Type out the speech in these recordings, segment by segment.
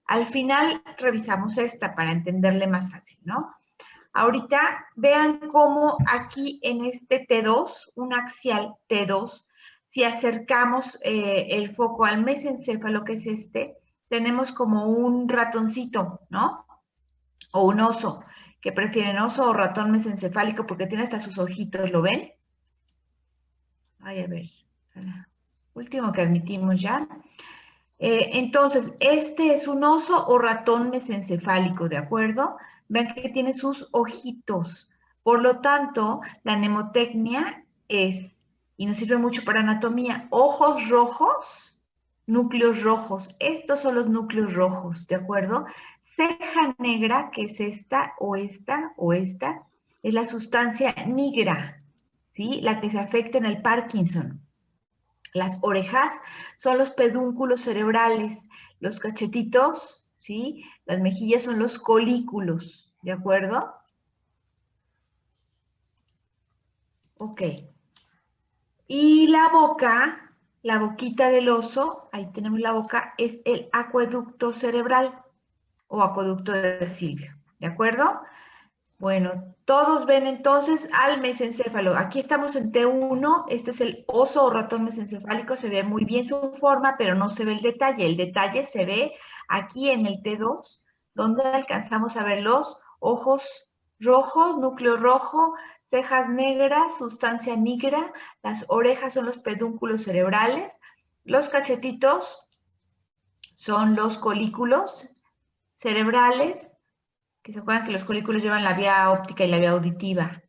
Al final revisamos esta para entenderle más fácil, ¿no? Ahorita vean cómo aquí en este T2, un axial T2, si acercamos el foco al mesencéfalo, que es este, tenemos como un ratoncito, ¿no? O un oso, que prefieren oso o ratón mesencefálico porque tiene hasta sus ojitos, ¿lo ven? Ay, a ver, último que admitimos ya. Entonces, este es un oso o ratón mesencefálico, ¿de acuerdo? Ven que tiene sus ojitos. Por lo tanto, la mnemotecnia es, y nos sirve mucho para anatomía, ojos rojos, núcleos rojos. Estos son los núcleos rojos, ¿de acuerdo? Ceja negra, que es esta, es la sustancia nigra, ¿sí? La que se afecta en el Parkinson. Las orejas son los pedúnculos cerebrales, los cachetitos, ¿sí? Las mejillas son los colículos, ¿de acuerdo? Ok. Y la boca, la boquita del oso, ahí tenemos la boca, es el acueducto cerebral o acueducto de Silvio, ¿de acuerdo? Bueno, todos ven entonces al mesencéfalo. Aquí estamos en T1, este es el oso o ratón mesencefálico, se ve muy bien su forma, pero no se ve el detalle. El detalle se ve aquí en el T2, donde alcanzamos a ver los ojos rojos, núcleo rojo, cejas negras, sustancia negra, las orejas son los pedúnculos cerebrales, los cachetitos son los colículos cerebrales, que se acuerdan que los colículos llevan la vía óptica y la vía auditiva.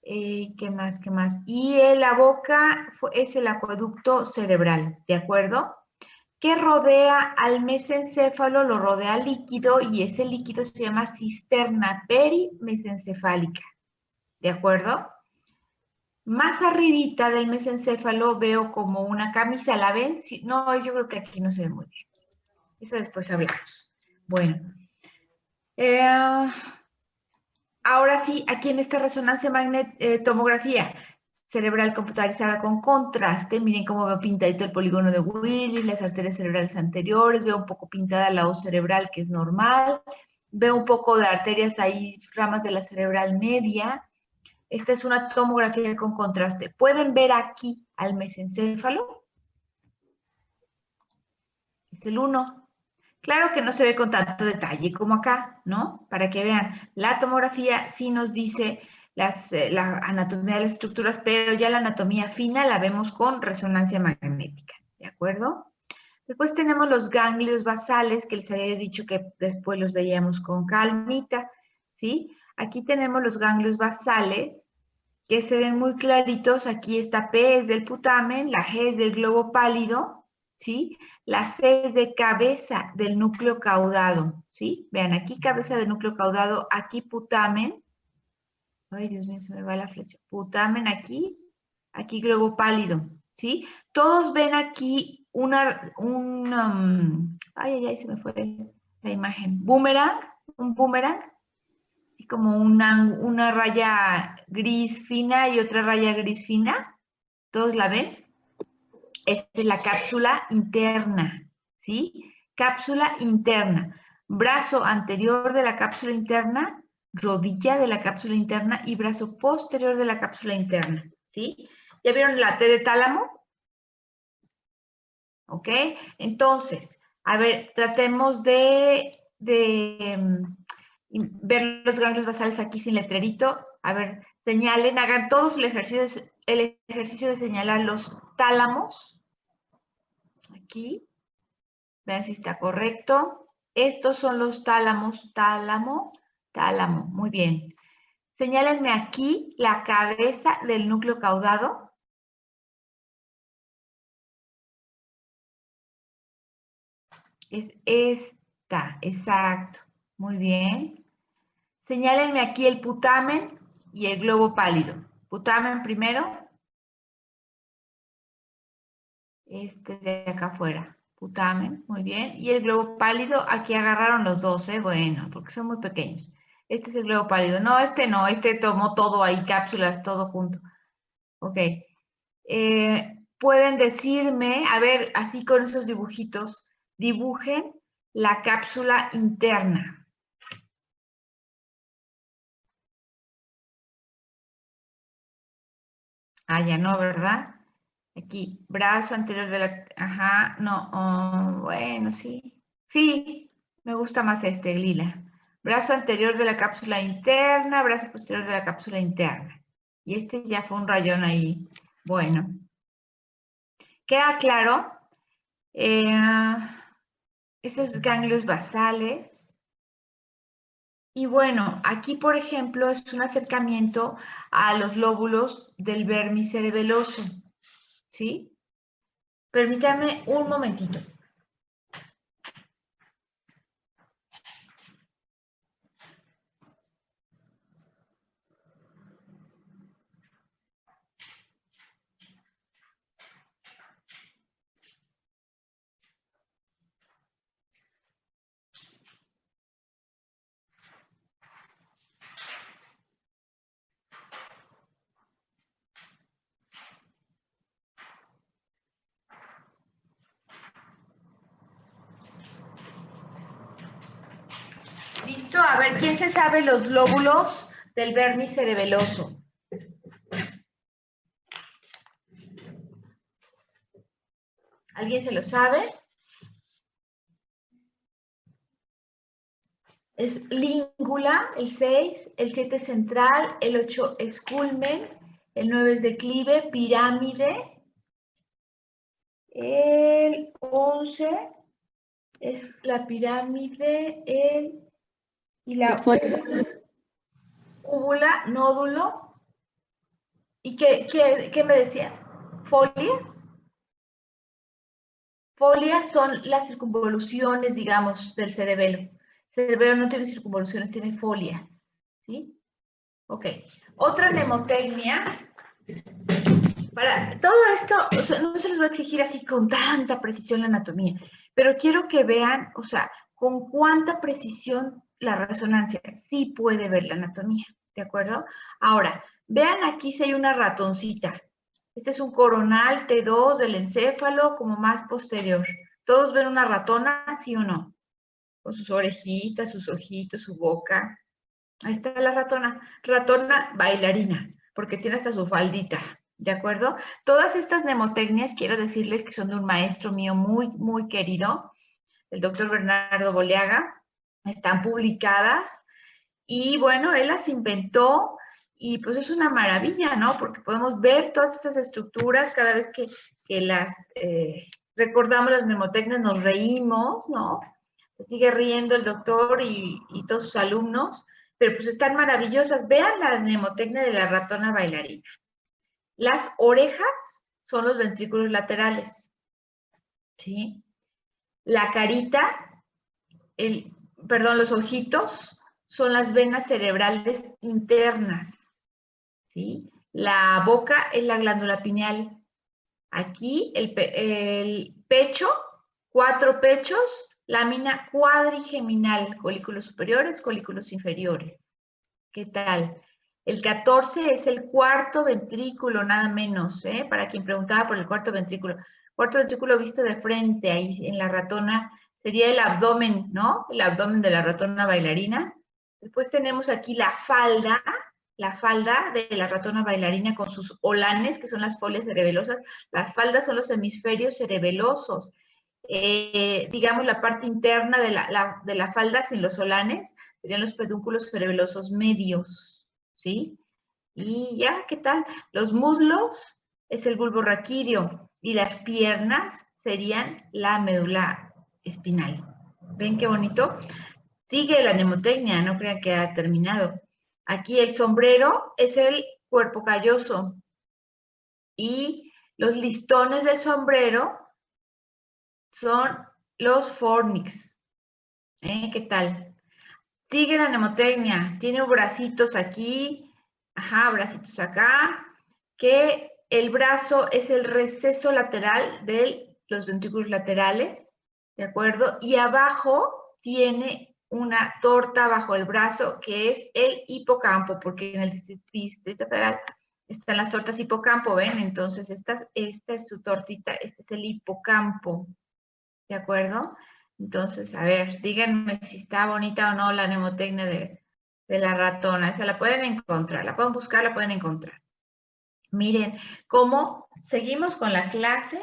¿Qué más? ¿Qué más? Y la boca es el acueducto cerebral, ¿de acuerdo? Que rodea al mesencéfalo, lo rodea líquido y ese líquido se llama cisterna perimesencefálica, ¿de acuerdo? Más arribita del mesencéfalo veo como una camisa, ¿la ven? Sí, no, yo creo que aquí no se ve muy bien. Eso después hablamos. Bueno. Ahora sí, aquí en esta resonancia tomografía cerebral computarizada con contraste, miren cómo veo pintadito el polígono de Willis, las arterias cerebrales anteriores, veo un poco pintada la hoz cerebral, que es normal, veo un poco de arterias ahí, ramas de la cerebral media. Esta es una tomografía con contraste. ¿Pueden ver aquí al mesencéfalo? Es el 1. Claro que no se ve con tanto detalle como acá, ¿no? Para que vean, la tomografía sí nos dice la anatomía de las estructuras, pero ya la anatomía fina la vemos con resonancia magnética, ¿de acuerdo? Después tenemos los ganglios basales, que les había dicho que después los veíamos con calmita, ¿sí? Aquí tenemos los ganglios basales, que se ven muy claritos. Aquí está P es del putamen, la G es del globo pálido, ¿sí? La C es de cabeza del núcleo caudado, ¿sí? Vean, aquí cabeza del núcleo caudado, aquí putamen. Ay, Dios mío, se me va la flecha. Putamen aquí, aquí globo pálido, ¿sí? Todos ven aquí ay, se me fue la imagen. Boomerang, un boomerang, así como una raya gris fina y otra raya gris fina. ¿Todos la ven? Esta es la cápsula interna, ¿sí? Cápsula interna. Brazo anterior de la cápsula interna, rodilla de la cápsula interna y brazo posterior de la cápsula interna, ¿sí? ¿Ya vieron la T de tálamo? ¿Ok? Entonces, a ver, tratemos de ver los ganglios basales aquí sin letrerito. A ver, señalen, hagan todos el ejercicio de señalar los tálamos. Aquí, vean si está correcto. Estos son los tálamos, tálamo, tálamo. Muy bien. Señálenme aquí la cabeza del núcleo caudado. Es esta, exacto. Muy bien. Señálenme aquí el putamen y el globo pálido. Putamen primero. Este de acá afuera. Putamen, muy bien. Y el globo pálido, aquí agarraron los dos, bueno, porque son muy pequeños. Este es el globo pálido. No, este tomó todo ahí, cápsulas, todo junto. Ok. Pueden decirme, a ver, así con esos dibujitos, dibujen la cápsula interna. Ah, ya no, ¿verdad? Aquí, brazo anterior de la... Ajá, no, bueno, sí. Sí, me gusta más este, lila. Brazo anterior de la cápsula interna, brazo posterior de la cápsula interna. Y este ya fue un rayón ahí. Bueno. ¿Queda claro? Esos ganglios basales. Y bueno, aquí, por ejemplo, es un acercamiento a los lóbulos del vermis cerebeloso. ¿Sí? Permítanme un momentito. ¿Listo? A ver, ¿quién se sabe los lóbulos del vermis cerebeloso? ¿Alguien se lo sabe? Es língula, el 6, el 7 central, el 8 es culmen, el 9 es declive, pirámide, el 11 es la pirámide, y la úvula, nódulo. ¿Y qué me decían? ¿Folias? Folias son las circunvoluciones, digamos, del cerebelo. El cerebelo no tiene circunvoluciones, tiene folias. ¿Sí? Ok. Otra mnemotecnia. Para todo esto, o sea, no se les va a exigir así con tanta precisión la anatomía, pero quiero que vean, o sea, con cuánta precisión la resonancia sí puede ver la anatomía, ¿de acuerdo? Ahora, vean aquí si hay una ratoncita. Este es un coronal T2 del encéfalo como más posterior. ¿Todos ven una ratona, sí o no? Con sus orejitas, sus ojitos, su boca. Ahí está la ratona. Ratona bailarina, porque tiene hasta su faldita, ¿de acuerdo? Todas estas mnemotecnias, quiero decirles que son de un maestro mío muy, muy querido, el doctor Bernardo Boleaga. Están publicadas y bueno, él las inventó y pues es una maravilla, ¿no? Porque podemos ver todas esas estructuras cada vez que las recordamos las mnemotecnias, nos reímos, ¿no? Se sigue riendo el doctor y todos sus alumnos, pero pues están maravillosas. Vean la mnemotecnia de la ratona bailarina. Las orejas son los ventrículos laterales, ¿sí? La carita, los ojitos son las venas cerebrales internas, ¿sí? La boca es la glándula pineal. Aquí el pecho, 4 pechos, lámina cuadrigeminal, colículos superiores, colículos inferiores. ¿Qué tal? El 14 es el cuarto ventrículo, nada menos, ¿eh? Para quien preguntaba por el cuarto ventrículo. Cuarto ventrículo visto de frente, ahí en la ratona, sería el abdomen, ¿no? El abdomen de la ratona bailarina. Después tenemos aquí la falda de la ratona bailarina con sus olanes, que son las folias cerebelosas. Las faldas son los hemisferios cerebelosos. Digamos, la parte interna de la falda sin los solanes serían los pedúnculos cerebelosos medios, ¿sí? Y ya, ¿qué tal? Los muslos es el bulbo raquídeo y las piernas serían la médula espinal. ¿Ven qué bonito? Sigue la mnemotecnia, no crean que ha terminado. Aquí el sombrero es el cuerpo calloso y los listones del sombrero son los fornix. ¿Qué tal? Sigue la mnemotecnia, tiene bracitos aquí, ajá, bracitos acá, que el brazo es el receso lateral de los ventrículos laterales, ¿de acuerdo? Y abajo tiene una torta bajo el brazo que es el hipocampo, porque en el distrito federal están las tortas hipocampo, ¿ven? Entonces esta es su tortita, este es el hipocampo, ¿de acuerdo? Entonces, a ver, díganme si está bonita o no la mnemotecnia de la ratona. Esa la pueden encontrar, la pueden buscar, la pueden encontrar. Miren cómo seguimos con la clase.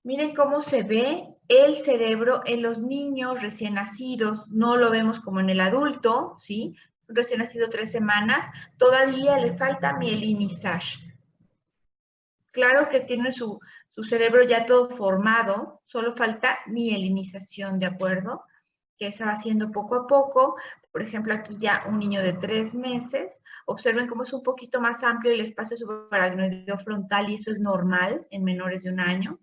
Miren cómo se ve el cerebro en los niños recién nacidos. No lo vemos como en el adulto, ¿sí? Recién nacido 3 semanas, todavía le falta mielinizar. Claro que tiene su cerebro ya todo formado, solo falta mielinización, ¿de acuerdo? Que esa va haciendo poco a poco. Por ejemplo, aquí ya un niño de 3 meses. Observen cómo es un poquito más amplio el espacio subaracnoideo frontal y eso es normal en menores de 1 año.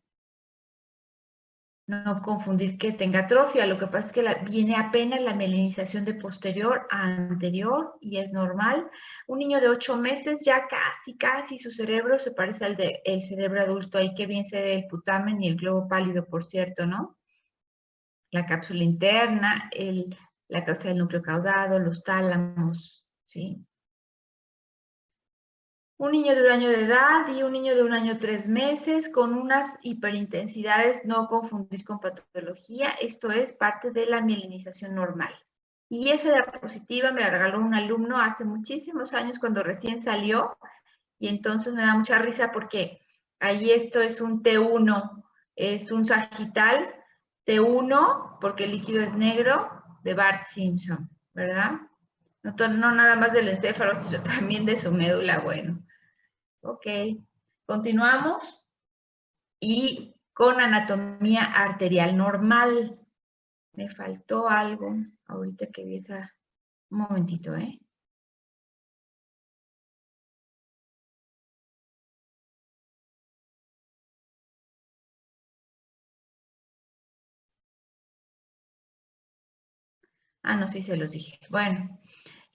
No confundir que tenga atrofia, lo que pasa es que viene apenas la mielinización de posterior a anterior y es normal. Un niño de 8 meses ya casi su cerebro se parece al del cerebro adulto, ahí que bien se ve el putamen y el globo pálido, por cierto, ¿no? La cápsula interna, la cabeza del núcleo caudado, los tálamos, ¿sí? Un niño de 1 año de edad y un niño de 1 año 3 meses con unas hiperintensidades, no confundir con patología, esto es parte de la mielinización normal. Y esa diapositiva me la regaló un alumno hace muchísimos años cuando recién salió y entonces me da mucha risa porque ahí esto es un T1, es un sagital T1 porque el líquido es negro de Bart Simpson, ¿verdad? No nada más del encéfalo, sino también de su médula, bueno. Ok, continuamos y con anatomía arterial normal. Me faltó algo ahorita que vi esa... Un momentito, ¿eh? Ah, no, sí se los dije. Bueno,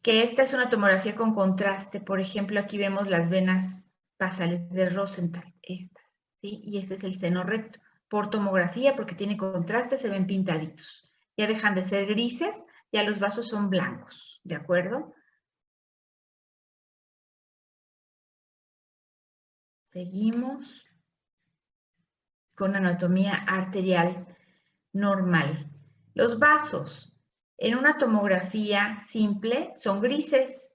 que esta es una tomografía con contraste. Por ejemplo, aquí vemos las venas basales de Rosenthal, estas, ¿sí? Y este es el seno recto. Por tomografía, porque tiene contraste, se ven pintaditos. Ya dejan de ser grises, ya los vasos son blancos, ¿de acuerdo? Seguimos con anatomía arterial normal. Los vasos en una tomografía simple son grises.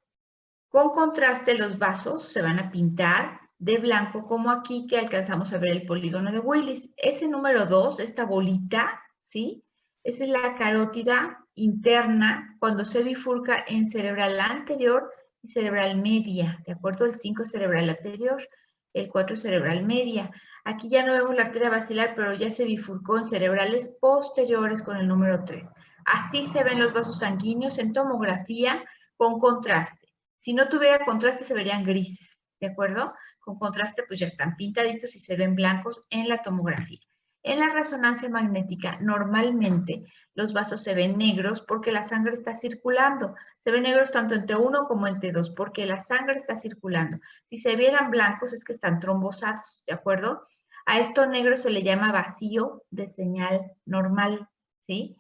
Con contraste, los vasos se van a pintar de blanco, como aquí que alcanzamos a ver el polígono de Willis. Ese número 2, esta bolita, ¿sí? Esa es la carótida interna cuando se bifurca en cerebral anterior y cerebral media, ¿de acuerdo? El 5 es cerebral anterior, el 4 es cerebral media. Aquí ya no vemos la arteria basilar, pero ya se bifurcó en cerebrales posteriores con el número 3. Así se ven los vasos sanguíneos en tomografía con contraste. Si no tuviera contraste, se verían grises, ¿de acuerdo? Con contraste, pues ya están pintaditos y se ven blancos en la tomografía. En la resonancia magnética, normalmente los vasos se ven negros porque la sangre está circulando. Se ven negros tanto en T1 como en T2 porque la sangre está circulando. Si se vieran blancos es que están trombosados, ¿de acuerdo? A esto negro se le llama vacío de señal normal, ¿sí?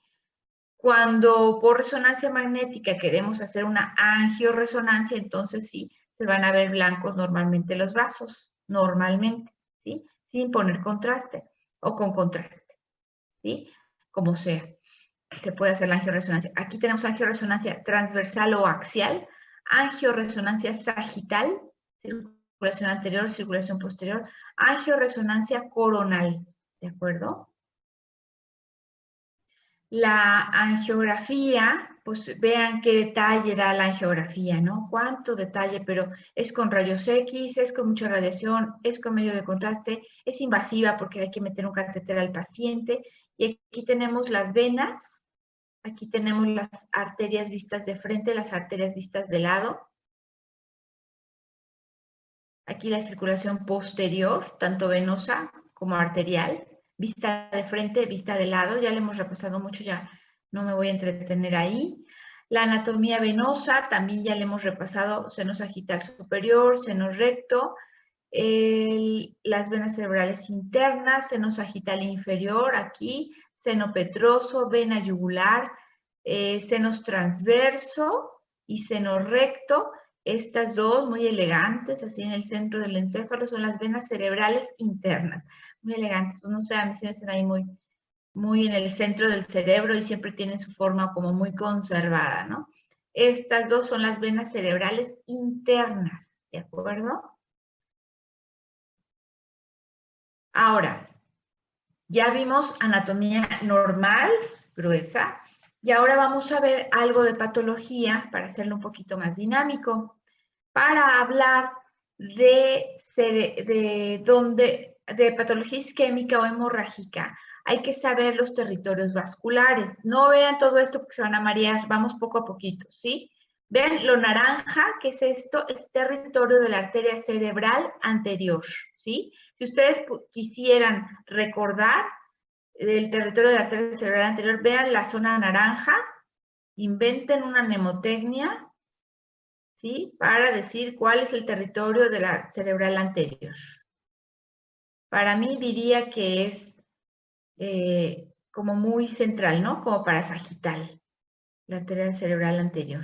Cuando por resonancia magnética queremos hacer una angioresonancia, entonces sí, se van a ver blancos normalmente los vasos, normalmente, ¿sí? Sin poner contraste o con contraste, ¿sí? Como sea, se puede hacer la angioresonancia. Aquí tenemos angioresonancia transversal o axial, angioresonancia sagital, circulación anterior, circulación posterior, angioresonancia coronal, ¿de acuerdo? La angiografía, pues vean qué detalle da la angiografía, ¿no? Cuánto detalle, pero es con rayos X, es con mucha radiación, es con medio de contraste, es invasiva porque hay que meter un catéter al paciente. Y aquí tenemos las venas, aquí tenemos las arterias vistas de frente, las arterias vistas de lado. Aquí la circulación posterior, tanto venosa como arterial, vista de frente, vista de lado, ya le hemos repasado mucho, ya no me voy a entretener ahí. La anatomía venosa, también ya le hemos repasado, seno sagital superior, seno recto, las venas cerebrales internas, seno sagital inferior, aquí, seno petroso, vena yugular, senos transverso y seno recto. Estas dos, muy elegantes, así en el centro del encéfalo, son las venas cerebrales internas. Muy elegantes, pues no sé, a mí se me hacen ahí muy muy en el centro del cerebro y siempre tienen su forma como muy conservada, ¿no? Estas dos son las venas cerebrales internas, ¿de acuerdo? Ahora, ya vimos anatomía normal, gruesa, y ahora vamos a ver algo de patología para hacerlo un poquito más dinámico, para hablar de patología isquémica o hemorrágica. Hay que saber los territorios vasculares. No vean todo esto porque se van a marear, vamos poco a poquito, ¿sí? Vean lo naranja, ¿qué es esto? Es territorio de la arteria cerebral anterior, ¿sí? Si ustedes quisieran recordar el territorio de la arteria cerebral anterior, vean la zona naranja, inventen una mnemotecnia, ¿sí? Para decir cuál es el territorio de la cerebral anterior. Para mí diría que es como muy central, ¿no? Como para sagital, la arteria cerebral anterior.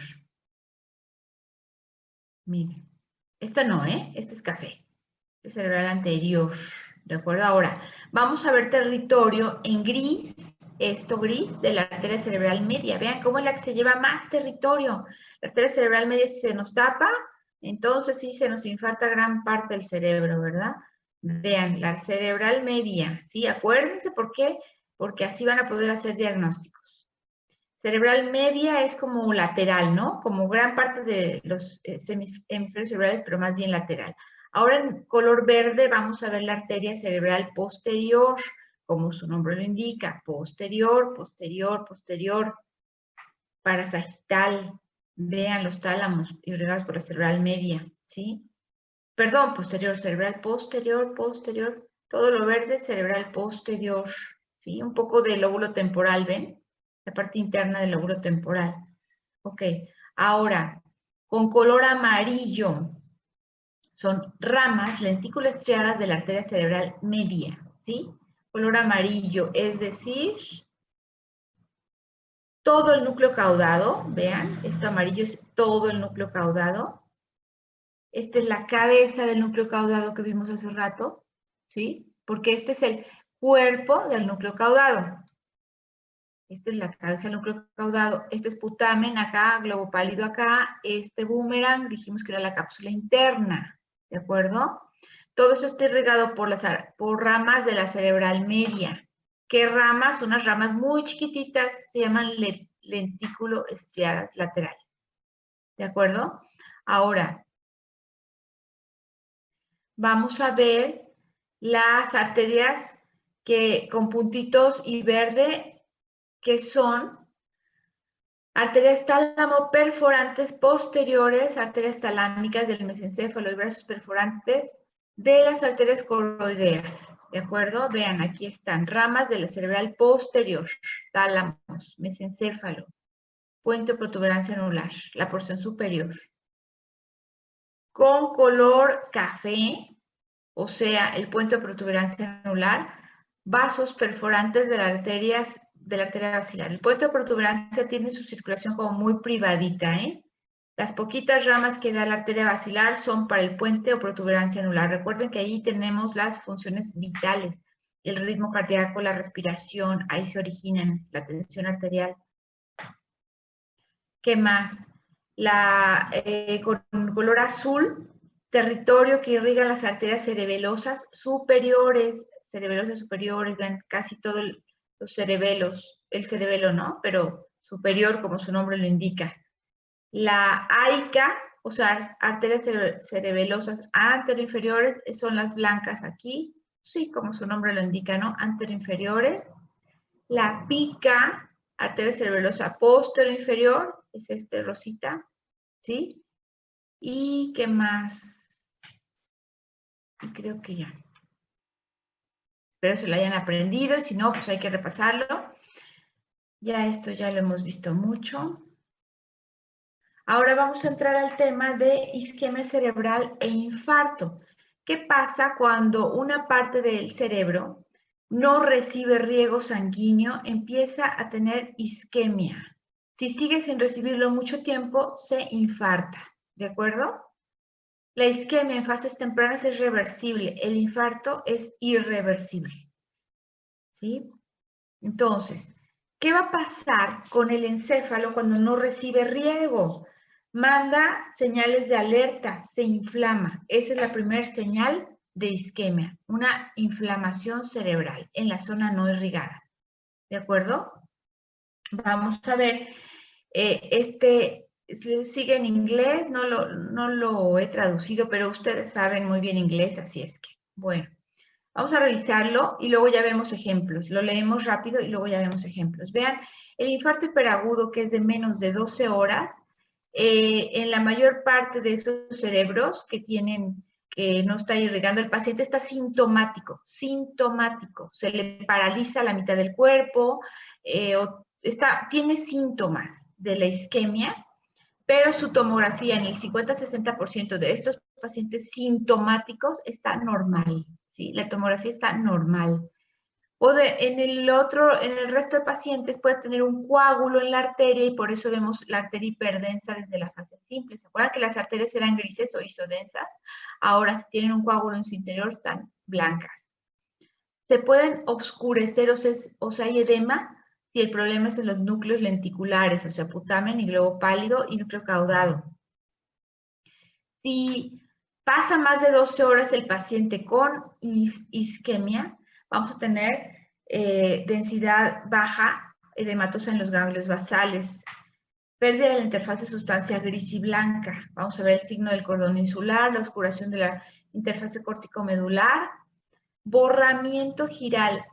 Miren, esta no, ¿eh? Este es café. Este es cerebral anterior, ¿de acuerdo? Ahora, vamos a ver territorio en gris, esto gris, de la arteria cerebral media. Vean cómo es la que se lleva más territorio. La arteria cerebral media, si se nos tapa, entonces sí se nos infarta gran parte del cerebro, ¿verdad? Vean, la cerebral media, ¿sí? Acuérdense por qué, porque así van a poder hacer diagnósticos. Cerebral media es como lateral, ¿no? Como gran parte de los hemisferios cerebrales, pero más bien lateral. Ahora en color verde vamos a ver la arteria cerebral posterior, como su nombre lo indica, posterior, posterior, posterior, parasagital. Vean los tálamos irrigados por la cerebral media, ¿sí? Perdón, posterior, cerebral posterior, posterior, todo lo verde, cerebral posterior, ¿sí? Un poco del lóbulo temporal, ¿ven? La parte interna del lóbulo temporal. Ok, ahora, con color amarillo, son ramas, lentículas estriadas de la arteria cerebral media, ¿sí? Color amarillo, es decir, todo el núcleo caudado, vean, esto amarillo es todo el núcleo caudado. Esta es la cabeza del núcleo caudado que vimos hace rato, ¿sí? Porque este es el cuerpo del núcleo caudado. Esta es la cabeza del núcleo caudado. Este es putamen acá, globo pálido acá. Este boomerang, dijimos que era la cápsula interna, ¿de acuerdo? Todo eso está irrigado por ramas de la cerebral media. ¿Qué ramas? Unas ramas muy chiquititas, se llaman lentículo estriadas laterales, ¿de acuerdo? Ahora, vamos a ver las arterias con puntitos y verde, que son arterias tálamo perforantes posteriores, arterias talámicas del mesencéfalo y brazos perforantes de las arterias coroideas. ¿De acuerdo? Vean, aquí están ramas de la cerebral posterior, tálamos, mesencéfalo, puente o protuberancia anular, la porción superior. Con color café, o sea, el puente de protuberancia anular, vasos perforantes de la arteria basilar. El puente de protuberancia tiene su circulación como muy privadita, ¿eh? Las poquitas ramas que da la arteria basilar son para el puente o protuberancia anular. Recuerden que ahí tenemos las funciones vitales, el ritmo cardíaco, la respiración, ahí se originan la tensión arterial. ¿Qué más? Con color azul, territorio que irriga las arterias cerebelosas superiores, ven casi todos los cerebelos, el cerebelo, ¿no? Pero superior, como su nombre lo indica. La árica, o sea, arterias cerebelosas anteroinferiores, son las blancas aquí, sí, como su nombre lo indica, ¿no? Anteroinferiores. La pica, arteria cerebelosa posterior-inferior, es este rosita, ¿sí? ¿Y qué más? Y creo que ya. Espero se lo hayan aprendido, y si no, pues hay que repasarlo. Ya esto ya lo hemos visto mucho. Ahora vamos a entrar al tema de isquemia cerebral e infarto. ¿Qué pasa cuando una parte del cerebro no recibe riego sanguíneo, empieza a tener isquemia? Si sigue sin recibirlo mucho tiempo, se infarta, ¿de acuerdo? La isquemia en fases tempranas es reversible, el infarto es irreversible, ¿sí? Entonces, ¿qué va a pasar con el encéfalo cuando no recibe riego? Manda señales de alerta, se inflama. Esa es la primera señal de isquemia, una inflamación cerebral en la zona no irrigada. ¿De acuerdo? Vamos a ver, sigue en inglés, no lo he traducido, pero ustedes saben muy bien inglés, así es que, bueno. Vamos a revisarlo y luego ya vemos ejemplos. Lo leemos rápido y luego ya vemos ejemplos. Vean, el infarto hiperagudo, que es de menos de 12 horas, en la mayor parte de esos cerebros que no está irrigando, el paciente está sintomático, se le paraliza la mitad del cuerpo, tiene síntomas de la isquemia, pero su tomografía en el 50-60% de estos pacientes sintomáticos está normal, ¿sí? La tomografía está normal. En el resto de pacientes puede tener un coágulo en la arteria y por eso vemos la arteria hiperdensa desde la fase simple. ¿Se acuerdan que las arterias eran grises o isodensas? Ahora, si tienen un coágulo en su interior, están blancas. Se pueden oscurecer, o sea, hay edema, si el problema es en los núcleos lenticulares, o sea, putamen y globo pálido y núcleo caudado. Si pasa más de 12 horas el paciente con isquemia, vamos a tener densidad baja, edematosa en los ganglios basales, pérdida de la interfase sustancia gris y blanca. Vamos a ver el signo del cordón insular, la oscuración de la interfase córtico-medular, borramiento giral,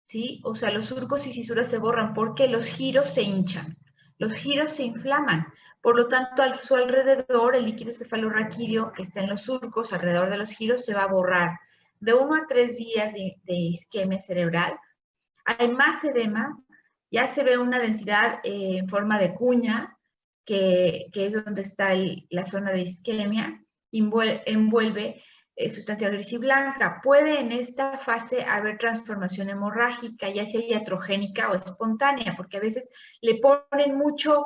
¿sí? O sea, los surcos y cisuras se borran porque los giros se hinchan, los giros se inflaman. Por lo tanto, a su alrededor, el líquido cefalorraquídeo que está en los surcos, alrededor de los giros, se va a borrar. De 1 a 3 días de isquemia cerebral, hay más edema, ya se ve una densidad en forma de cuña, que es donde está la zona de isquemia, envuelve sustancia gris y blanca. Puede en esta fase haber transformación hemorrágica, ya sea iatrogénica o espontánea, porque a veces le ponen mucho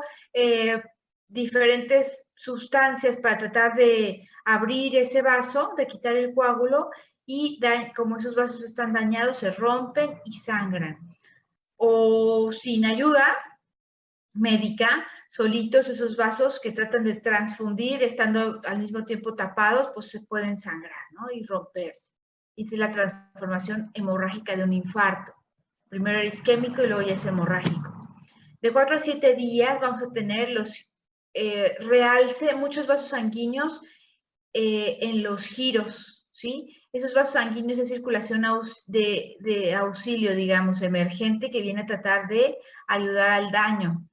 diferentes sustancias para tratar de abrir ese vaso, de quitar el coágulo, y como esos vasos están dañados, se rompen y sangran. O sin ayuda médica, solitos esos vasos que tratan de transfundir, estando al mismo tiempo tapados, pues se pueden sangrar, ¿no? Y romperse. Y es la transformación hemorrágica de un infarto. Primero era isquémico y luego ya es hemorrágico. De 4 a 7 días vamos a tener realce, muchos vasos sanguíneos en los giros, ¿sí? Esos vasos sanguíneos de circulación de auxilio, digamos, emergente, que viene a tratar de ayudar al daño.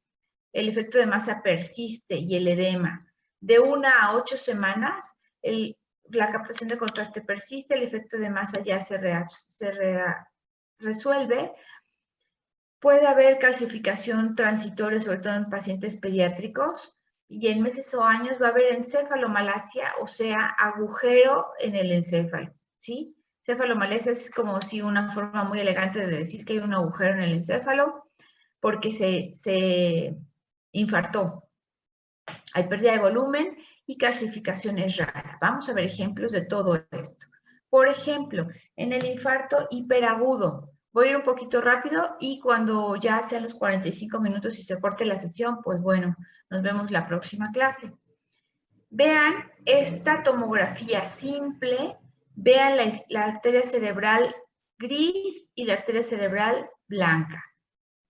El efecto de masa persiste y el edema. De 1 a 8 semanas, la captación de contraste persiste, el efecto de masa ya se resuelve. Puede haber calcificación transitoria, sobre todo en pacientes pediátricos, y en meses o años va a haber encefalomalacia, o sea, agujero en el encéfalo, ¿sí? Encefalomalacia es como si una forma muy elegante de decir que hay un agujero en el encéfalo porque se infartó. Hay pérdida de volumen y calcificación es rara. Vamos a ver ejemplos de todo esto. Por ejemplo, en el infarto hiperagudo, voy a ir un poquito rápido y cuando ya sean los 45 minutos y se corte la sesión, pues bueno, nos vemos la próxima clase. Vean esta tomografía simple, vean la arteria cerebral gris y la arteria cerebral blanca.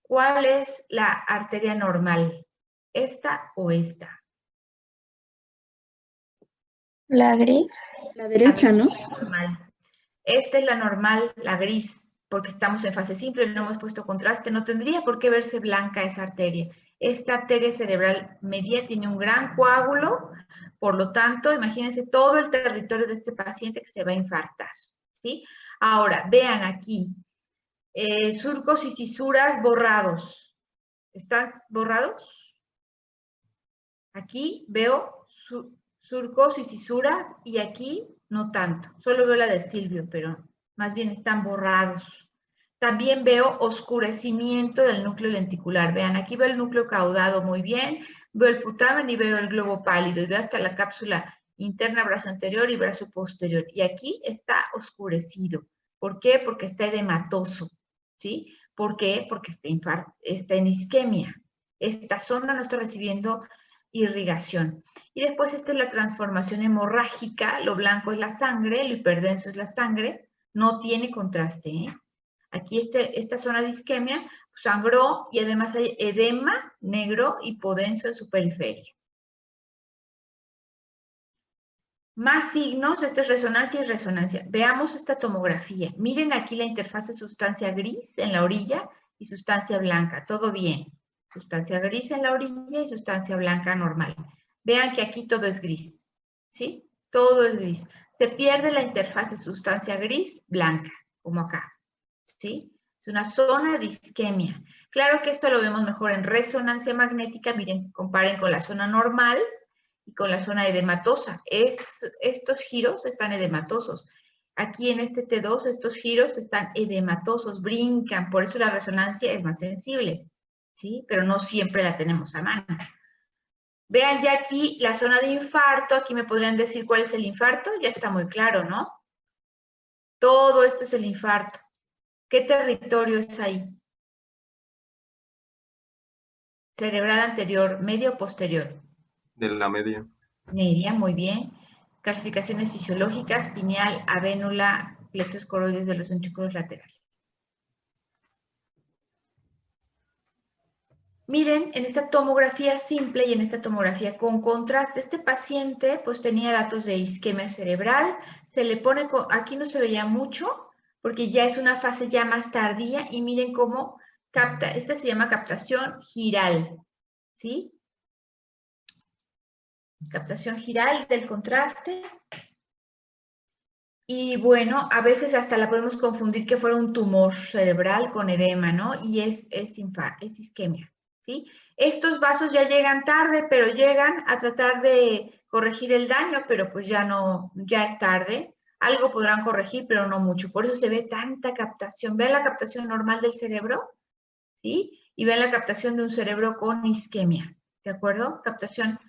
¿Cuál es la arteria normal? ¿Esta o esta? La gris. La derecha, ¿no? Normal. Esta es la normal, la gris, porque estamos en fase simple, no hemos puesto contraste, no tendría por qué verse blanca esa arteria. Esta arteria cerebral media tiene un gran coágulo, por lo tanto, imagínense todo el territorio de este paciente que se va a infartar, ¿sí? Ahora, vean aquí, surcos y cisuras borrados. ¿Están borrados? Aquí veo surcos y cisuras y aquí no tanto. Solo veo la de Silvio, pero más bien están borrados. También veo oscurecimiento del núcleo lenticular. Vean, aquí veo el núcleo caudado muy bien, veo el putamen y veo el globo pálido y veo hasta la cápsula interna, brazo anterior y brazo posterior. Y aquí está oscurecido. ¿Por qué? Porque está edematoso, ¿sí? ¿Por qué? Porque está en isquemia. Esta zona no está recibiendo irrigación. Y después esta es la transformación hemorrágica, lo blanco es la sangre, lo hiperdenso es la sangre, no tiene contraste, ¿eh? Aquí esta zona de isquemia sangró y además hay edema negro hipodenso en su periferia. Más signos, esta es resonancia y resonancia. Veamos esta tomografía. Miren aquí la interfaz de sustancia gris en la orilla y sustancia blanca. Todo bien. Sustancia gris en la orilla y sustancia blanca normal. Vean que aquí todo es gris. ¿Sí? Todo es gris. Se pierde la interfaz de sustancia gris blanca, como acá. ¿Sí? Es una zona de isquemia. Claro que esto lo vemos mejor en resonancia magnética. Miren, comparen con la zona normal y con la zona edematosa. Estos giros están edematosos. Aquí en este T2, estos giros están edematosos, brincan, por eso la resonancia es más sensible, ¿sí? Pero no siempre la tenemos a mano. Vean ya aquí la zona de infarto, aquí me podrían decir cuál es el infarto, ya está muy claro, ¿no? Todo esto es el infarto. ¿Qué territorio es ahí? Cerebral anterior, medio o posterior. De la media. Media, muy bien. Calcificaciones fisiológicas, pineal, avénula, plexos coroides de los ventrículos laterales. Miren, en esta tomografía simple y en esta tomografía con contraste, este paciente pues tenía datos de isquemia cerebral, se le pone, aquí no se veía mucho, porque ya es una fase ya más tardía, y miren cómo capta, esta se llama captación giral, ¿sí? Captación giral del contraste. Y bueno, a veces hasta la podemos confundir que fuera un tumor cerebral con edema, ¿no? Y es isquemia, ¿sí? Estos vasos ya llegan tarde, pero llegan a tratar de corregir el daño, pero pues ya no, ya es tarde. Algo podrán corregir, pero no mucho. Por eso se ve tanta captación. Vean la captación normal del cerebro, ¿sí? Y vean la captación de un cerebro con isquemia, ¿de acuerdo? Captación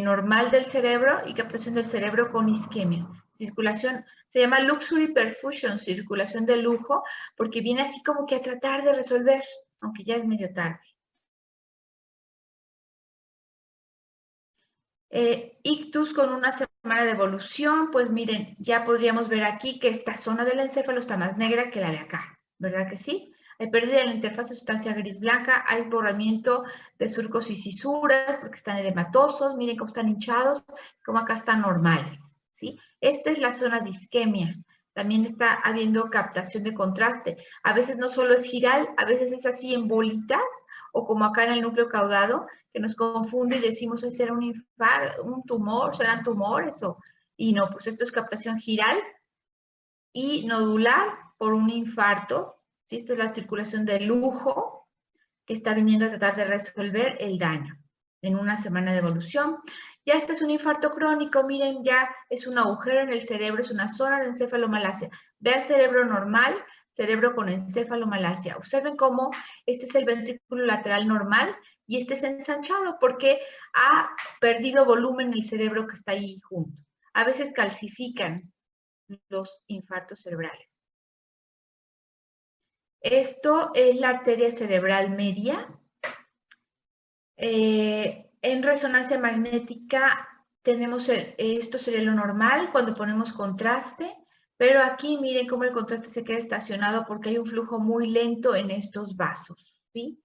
normal del cerebro y captación del cerebro con isquemia. Circulación, se llama Luxury Perfusion, circulación de lujo, porque viene así como que a tratar de resolver, aunque ya es medio tarde. Ictus con una semana de evolución, pues miren, ya podríamos ver aquí que esta zona del encéfalo está más negra que la de acá, ¿verdad que sí? Hay pérdida de la interfaz de sustancia gris-blanca, hay borramiento de surcos y cisuras porque están edematosos, miren cómo están hinchados, cómo acá están normales, ¿sí? Esta es la zona de isquemia, también está habiendo captación de contraste. A veces no solo es giral, a veces es así en bolitas, o como acá en el núcleo caudado, que nos confunde y decimos, ¿hoy será un infarto, un tumor, serán tumores? Y no, pues esto es captación giral y nodular por un infarto. ¿Sí? Esta es la circulación de lujo que está viniendo a tratar de resolver el daño en una semana de evolución. Ya este es un infarto crónico, miren, ya es un agujero en el cerebro, es una zona de encefalomalacia. Vean cerebro normal, cerebro con encefalomalacia. Observen cómo este es el ventrículo lateral normal y este es ensanchado porque ha perdido volumen el cerebro que está ahí junto. A veces calcifican los infartos cerebrales. Esto es la arteria cerebral media. En resonancia magnética tenemos, esto sería lo normal cuando ponemos contraste, pero aquí miren cómo el contraste se queda estacionado porque hay un flujo muy lento en estos vasos, ¿sí?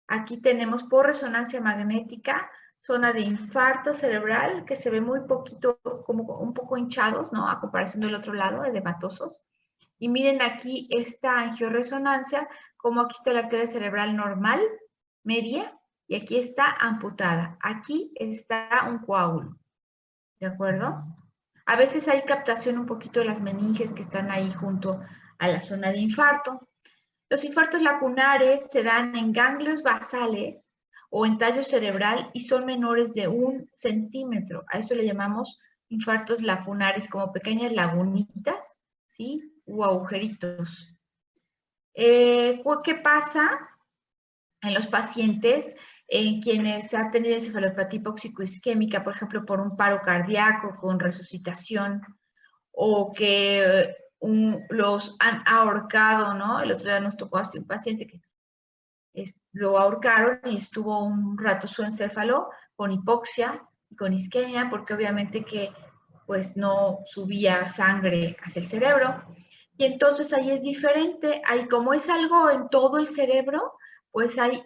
Aquí tenemos por resonancia magnética zona de infarto cerebral que se ve muy poquito, como un poco hinchados, ¿no? A comparación del otro lado, edematosos. Y miren aquí esta angioresonancia, como aquí está la arteria cerebral normal, media, y aquí está amputada. Aquí está un coágulo, ¿de acuerdo? A veces hay captación un poquito de las meninges que están ahí junto a la zona de infarto. Los infartos lacunares se dan en ganglios basales o en tallo cerebral y son menores de 1 centímetro. A eso le llamamos infartos lacunares, como pequeñas lagunitas, ¿sí? O agujeritos. ¿Qué pasa en los pacientes en quienes han tenido encefalopatía hipóxico-isquémica, por ejemplo, por un paro cardíaco con resucitación, o que los han ahorcado, ¿no? El otro día nos tocó así un paciente que lo ahorcaron y estuvo un rato su encéfalo con hipoxia y con isquemia, porque obviamente que pues no subía sangre hacia el cerebro. Y entonces ahí es diferente, ahí como es algo en todo el cerebro, pues hay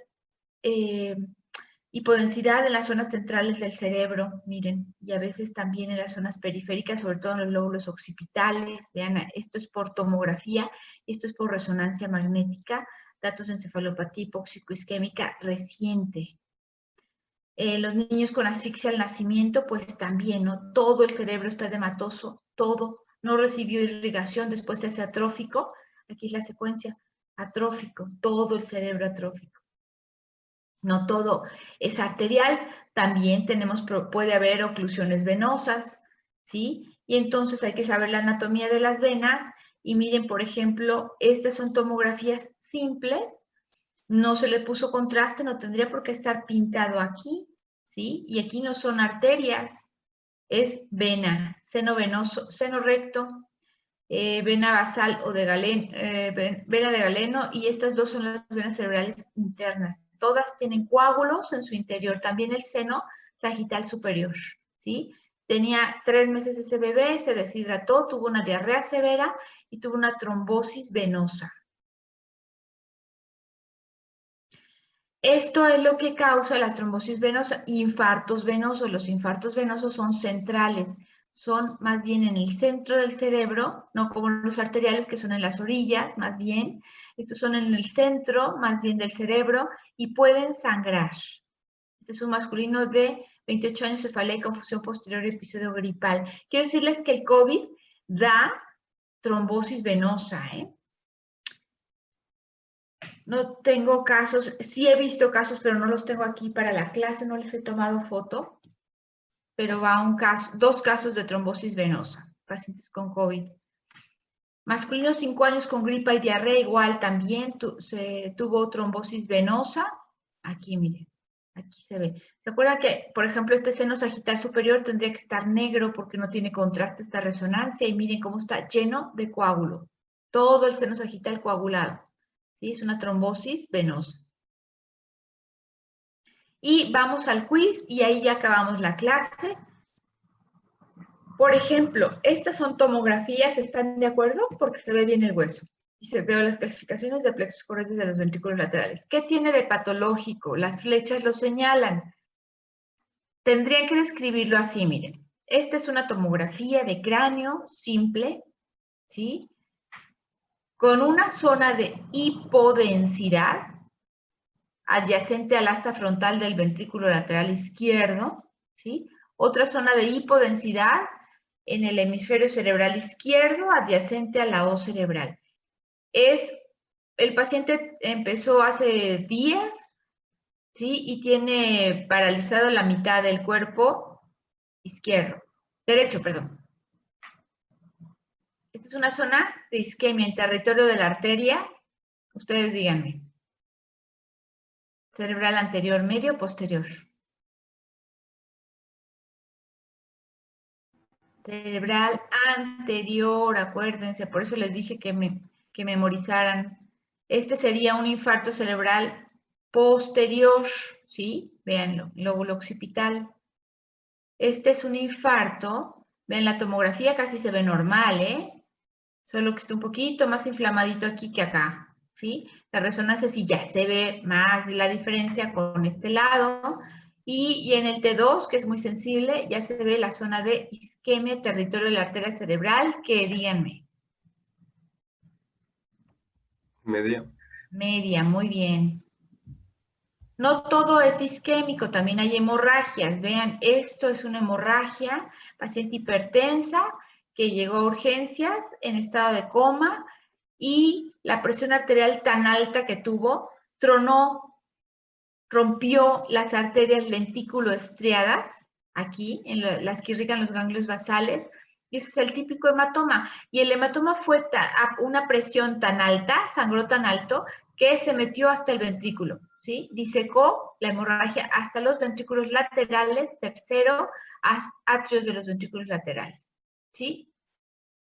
hipodensidad en las zonas centrales del cerebro, miren, y a veces también en las zonas periféricas, sobre todo en los lóbulos occipitales. Vean, esto es por tomografía, esto es por resonancia magnética, datos de encefalopatía hipóxico-isquémica reciente. Los niños con asfixia al nacimiento, pues también, ¿no? Todo el cerebro está edematoso, todo, no recibió irrigación, después se hace atrófico, aquí es la secuencia, atrófico, todo el cerebro atrófico. No todo es arterial, también puede haber oclusiones venosas, ¿sí? Y entonces hay que saber la anatomía de las venas. Y miren, por ejemplo, estas son tomografías simples, no se le puso contraste, no tendría por qué estar pintado aquí, ¿sí? Y aquí no son arterias, es vena, seno venoso, seno recto, vena basal o de Galeno, vena de Galeno, y estas dos son las venas cerebrales internas. Todas tienen coágulos en su interior, también el seno sagital superior, ¿sí? Tenía 3 meses ese bebé, se deshidrató, tuvo una diarrea severa y tuvo una trombosis venosa. Esto es lo que causa la trombosis venosa, infartos venosos. Los infartos venosos son centrales, son más bien en el centro del cerebro, no como los arteriales que son en las orillas, más bien. Estos son en el centro, más bien del cerebro, y pueden sangrar. Este es un masculino de 28 años, cefalea y confusión posterior y episodio gripal. Quiero decirles que el COVID da trombosis venosa, ¿eh? No tengo casos, sí he visto casos, pero no los tengo aquí para la clase, no les he tomado foto, pero va un caso, 2 casos de trombosis venosa, pacientes con COVID. Masculino 5 años con gripa y diarrea, igual también se tuvo trombosis venosa. Aquí, miren, aquí se ve. ¿Se acuerdan que, por ejemplo, este seno sagital superior tendría que estar negro porque no tiene contraste esta resonancia? Y miren cómo está lleno de coágulo. Todo el seno sagital coagulado. ¿Sí? Es una trombosis venosa. Y vamos al quiz y ahí ya acabamos la clase. Por ejemplo, estas son tomografías, ¿están de acuerdo? Porque se ve bien el hueso. Y se veo las clasificaciones de plexos corrientes de los ventrículos laterales. ¿Qué tiene de patológico? Las flechas lo señalan. Tendrían que describirlo así, miren. Esta es una tomografía de cráneo simple, ¿sí? Con una zona de hipodensidad adyacente al asta frontal del ventrículo lateral izquierdo, ¿sí? Otra zona de hipodensidad en el hemisferio cerebral izquierdo adyacente a la hoz cerebral. El paciente empezó hace días, ¿sí? Y tiene paralizado la mitad del cuerpo derecho, perdón. Esta es una zona de isquemia en territorio de la arteria. Ustedes díganme. Cerebral anterior, medio, posterior. Cerebral anterior, acuérdense, por eso les dije que memorizaran. Este sería un infarto cerebral posterior, ¿sí? Véanlo, lóbulo occipital. Este es un infarto, ven la tomografía casi se ve normal, ¿eh? Solo que está un poquito más inflamadito aquí que acá, ¿sí? La resonancia sí ya se ve más la diferencia con este lado. Y en el T2, que es muy sensible, ya se ve la zona de isquemia, territorio de la arteria cerebral, que díganme. Media. Media, muy bien. No todo es isquémico, también hay hemorragias. Vean, esto es una hemorragia, paciente hipertensa que llegó a urgencias en estado de coma y la presión arterial tan alta que tuvo, rompió las arterias lentículo-estriadas, aquí, en las que irrigan los ganglios basales, y ese es el típico hematoma. Y el hematoma fue a una presión tan alta, sangró tan alto, que se metió hasta el ventrículo, ¿sí? Disecó la hemorragia hasta los ventrículos laterales, tercero, atrios de los ventrículos laterales, ¿sí?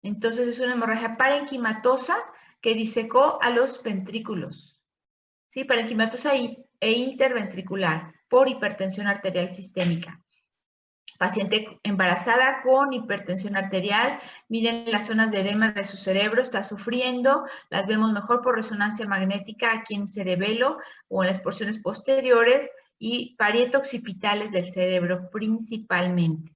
Entonces es una hemorragia parenquimatosa que disecó a los ventrículos. ¿Sí? Parenquimatosa e interventricular por hipertensión arterial sistémica. Paciente embarazada con hipertensión arterial, miren las zonas de edema de su cerebro, está sufriendo, las vemos mejor por resonancia magnética aquí en cerebelo o en las porciones posteriores y parietoxipitales del cerebro principalmente.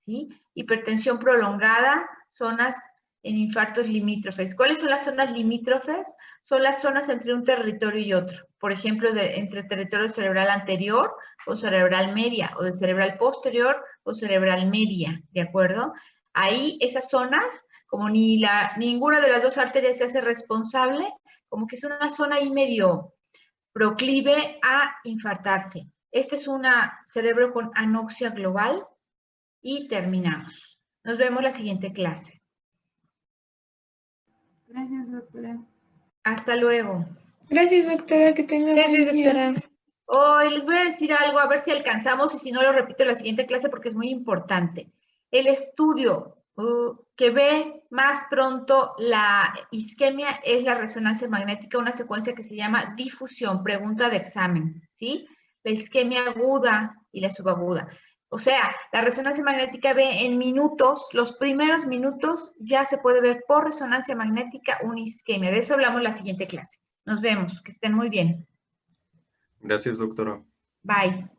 ¿Sí? Hipertensión prolongada, zonas en infartos limítrofes. ¿Cuáles son las zonas limítrofes? Son las zonas entre un territorio y otro. Por ejemplo, entre territorio cerebral anterior o cerebral media, o de cerebral posterior o cerebral media, ¿de acuerdo? Ahí esas zonas, como ninguna de las dos arterias se hace responsable, como que es una zona ahí medio proclive a infartarse. Este es un cerebro con anoxia global y terminamos. Nos vemos la siguiente clase. Gracias, doctora. Hasta luego. Gracias, doctora, que tenga Gracias, buen día. doctora. Hoy les voy a decir algo, a ver si alcanzamos y si no lo repito en la siguiente clase porque es muy importante. El estudio que ve más pronto la isquemia es la resonancia magnética, una secuencia que se llama difusión, pregunta de examen, ¿sí? La isquemia aguda y la subaguda. O sea, la resonancia magnética ve en minutos, los primeros minutos ya se puede ver por resonancia magnética una isquemia. De eso hablamos en la siguiente clase. Nos vemos, que estén muy bien. Gracias, doctora. Bye.